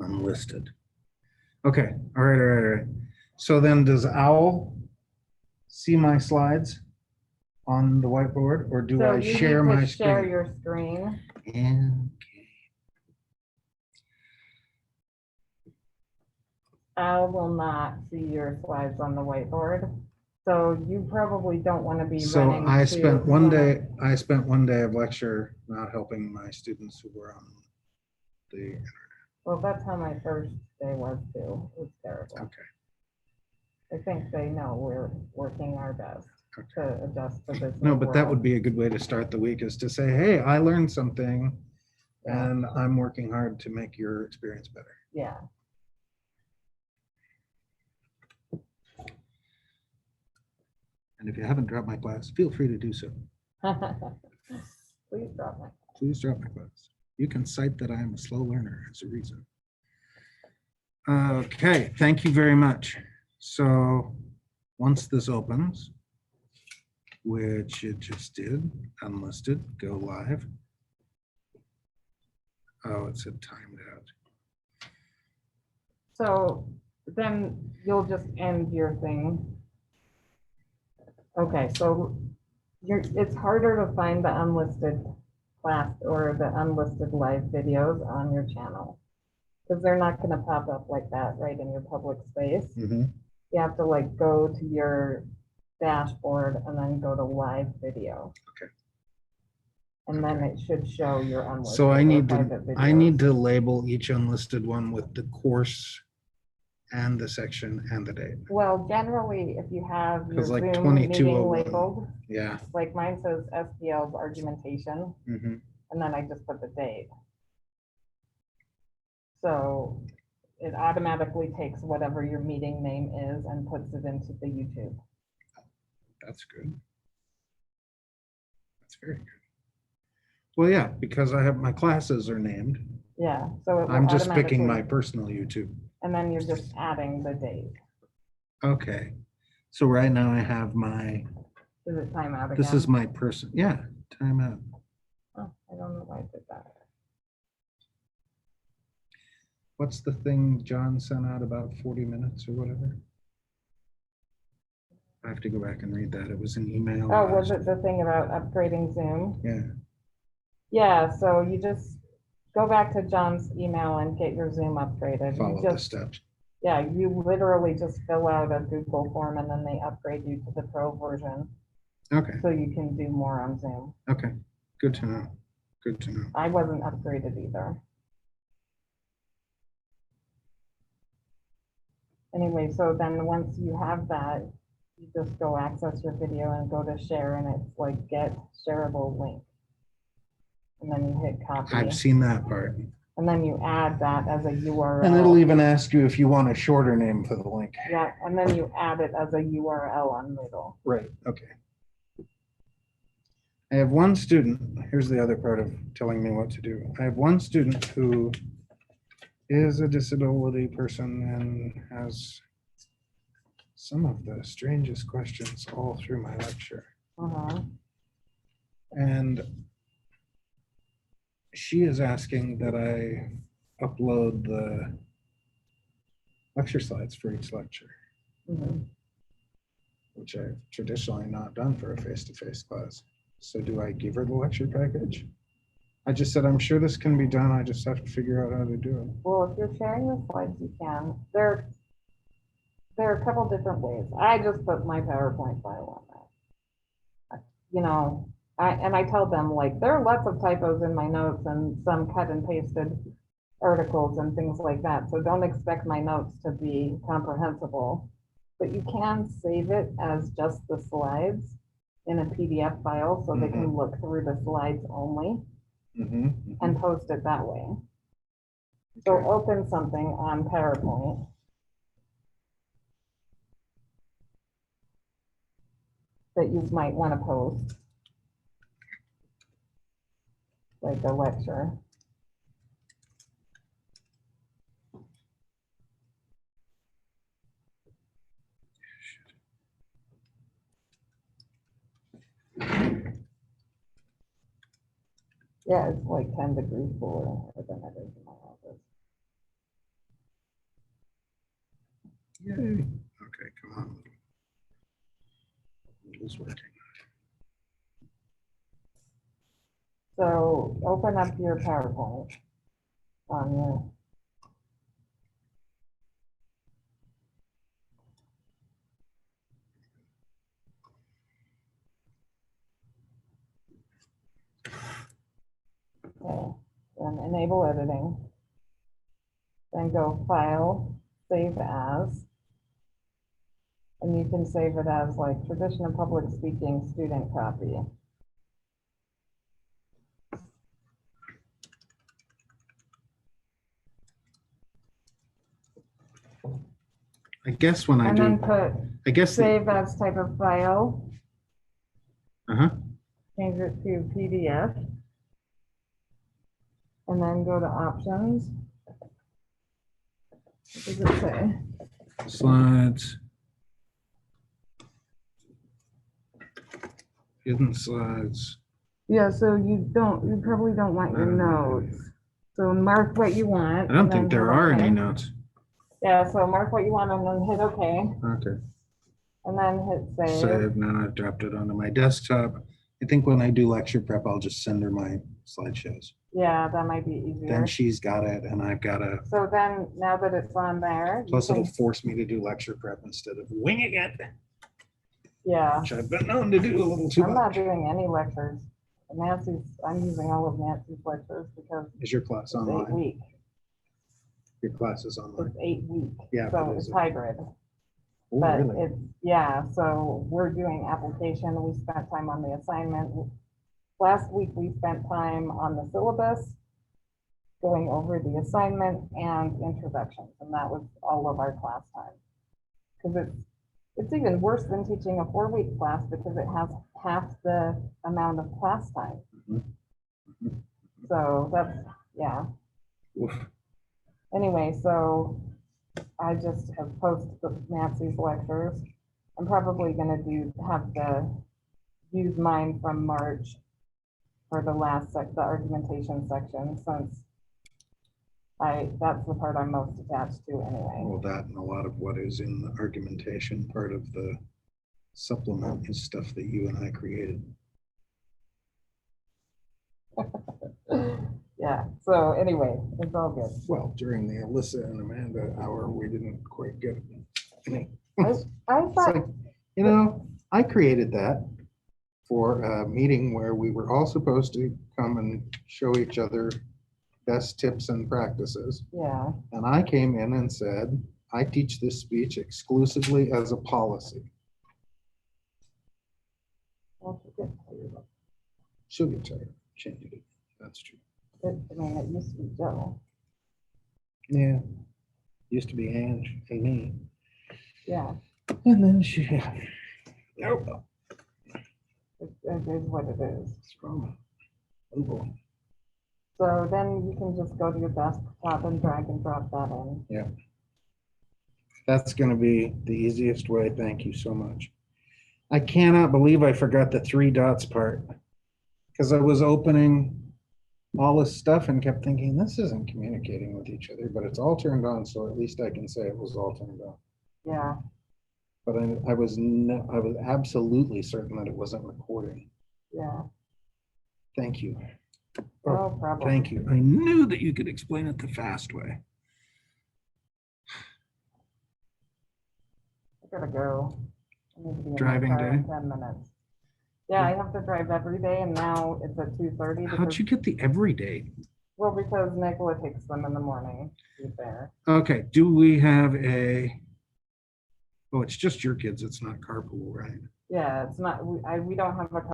unlisted. Okay, all right. So then does Owl see my slides on the whiteboard, or do So I you share need to my share screen? your screen. And Al will not see your slides on the whiteboard. So you probably don't want to be so running. I spent one day of lecture not helping my students who were on the. Well, that's how my first day was too. It was terrible. Okay. I think they know we're working our best to adjust to this. No, but that would be a good way to start the week, is to say, hey, I learned something and I'm working hard to make your experience better. Yeah. And if you haven't dropped my class, feel free to do so. Please drop my. Please drop my class. You can cite that I am a slow learner as a reason. Okay, thank you very much. So once this opens, which it just did, unlisted, go live. Oh, it said timed out. So then you'll just end your thing. Okay, so it's harder to find the unlisted class or the unlisted live videos on your channel because they're not going to pop up like that right in your public space. Mm-hmm. You have to like go to your dashboard and then go to live video. Okay. And then it should show your unlisted. So I need videos. to label each unlisted one with the course and the section and the date. Well, generally, if you have your like Zoom meeting 2201. labeled, Yeah. like mine says SPL's argumentation, Mm-hmm. and then I just put the date. So it automatically takes whatever your meeting name is and puts it into the YouTube. That's good. That's very good. Well, yeah, because I have my classes are named. Yeah, so I'm just picking my personal YouTube. And then you're just adding the date. Okay. So right now I have my. Does it time out again? This is my person. Yeah, time out. Oh, I don't know why I did that. What's the thing John sent out about 40 minutes or whatever? I have to go back and read that. It was an email. Oh, was it the thing about upgrading Zoom? Yeah. Yeah, so you just go back to John's email and get your Zoom upgraded. Follow the steps. Yeah, you literally just fill out a Google form and then they upgrade you to the pro version. Okay. So you can do more on Zoom. Okay, good to know. Good to know. I wasn't upgraded either. Anyway, so then once you have that, you just go access your video and go to share, and it's like get shareable link. And then you hit copy. I've seen that part. And then you add that as a URL. And it'll even ask you if you want a shorter name for the link. Yeah, and then you add it as a URL on Moodle. Right, okay. I have one student, here's the other part of telling me what to do. I have one student who is a disability person and has some of the strangest questions all through my lecture. And she is asking that I upload the lecture slides for each lecture, which I've traditionally not done for a face-to-face class. So do I give her the lecture package? I just said, I'm sure this can be done. I just have to figure out how to do it. Well, if you're sharing the slides, you can. There are a couple different ways. I just put my PowerPoint file on that. You know, I tell them, like, there are lots of typos in my notes and some cut and pasted articles and things like that. So don't expect my notes to be comprehensible, but you can save it as just the slides in a PDF file so they can look through the slides only and post it that way. So open something on PowerPoint. That you might want to post, like a lecture. Yeah, it's like 10 degrees cooler than it is in my office. is working. So open up your PowerPoint on your. Okay, then enable editing. Then go File, Save As. And you can save it as like tradition of public speaking student copy. I guess when I And then do, put I guess, save as type of file, uh-huh, change it to PDF. And then go to options. What does it say? slides. Hidden slides. Yeah, so you probably don't want your notes. So mark what you want. I don't and then think there hit are OK. any notes. Yeah, so mark what you want and then hit OK. Okay. And then hit save. Save. Now I've dropped it onto my desktop. I think when I do lecture prep, I'll just send her my slideshows. Yeah, that might be easier. Then she's got it and I've got to, So then now that it's on there. plus it'll force me to do lecture prep instead of winging it, Yeah, which I've been known to do a little too I'm not much. doing any lectures. I'm using all of Nancy's lectures because Is your class it's online? 8 week. Your class is online. It's 8 week. Yeah, So but it's is it? hybrid. Oh, But really? it's, yeah, so we're doing application. We spent time on the assignment. Last week, we spent time on the syllabus, going over the assignment and introductions, and that was all of our class time. Because it's even worse than teaching a 4-week class because it has half the amount of class time. Mhm. Mhm. So that's, yeah. Oof. Anyway, so I just have posted Nancy's lectures. I'm probably gonna have to use mine from March for the last the argumentation section, since that's the part I'm most attached to anyway. Well, that and a lot of what is in the argumentation part of the supplement is stuff that you and I created. Yeah, so anyway, it's all good. Well, during the Alyssa and Amanda hour, we didn't quite get any. I It's thought, like, you know, I created that for a meeting where we were all supposed to come and show each other best tips and practices. yeah, And I came in and said, I teach this speech exclusively as a policy. well, it's good. She'll get tired of changing it. That's true. I mean, it used to be Joe. Yeah. Used to be Ange and me. Yeah, And then she had, nope. it is what it is. It's from Google. So then you can just go to your desktop and drag and drop that in. Yeah. That's going to be the easiest way. Thank you so much. I cannot believe I forgot the 3 dots part because I was opening all this stuff and kept thinking this isn't communicating with each other, but it's all turned on. So at least I can say it was all turned on. Yeah, But I was absolutely certain that it wasn't recording. yeah, Thank you. no problem. Thank you. I knew that you could explain it the fast way. I gotta go. I need to be in my Driving car in day? 10 minutes. Yeah, I have to drive every day, and now it's at 2:30. How'd you get the everyday? Well, because Nicola takes them in the morning to be there. Okay, do we have a, oh, it's just your kids, it's not carpool, right? Yeah, it's not, we don't have a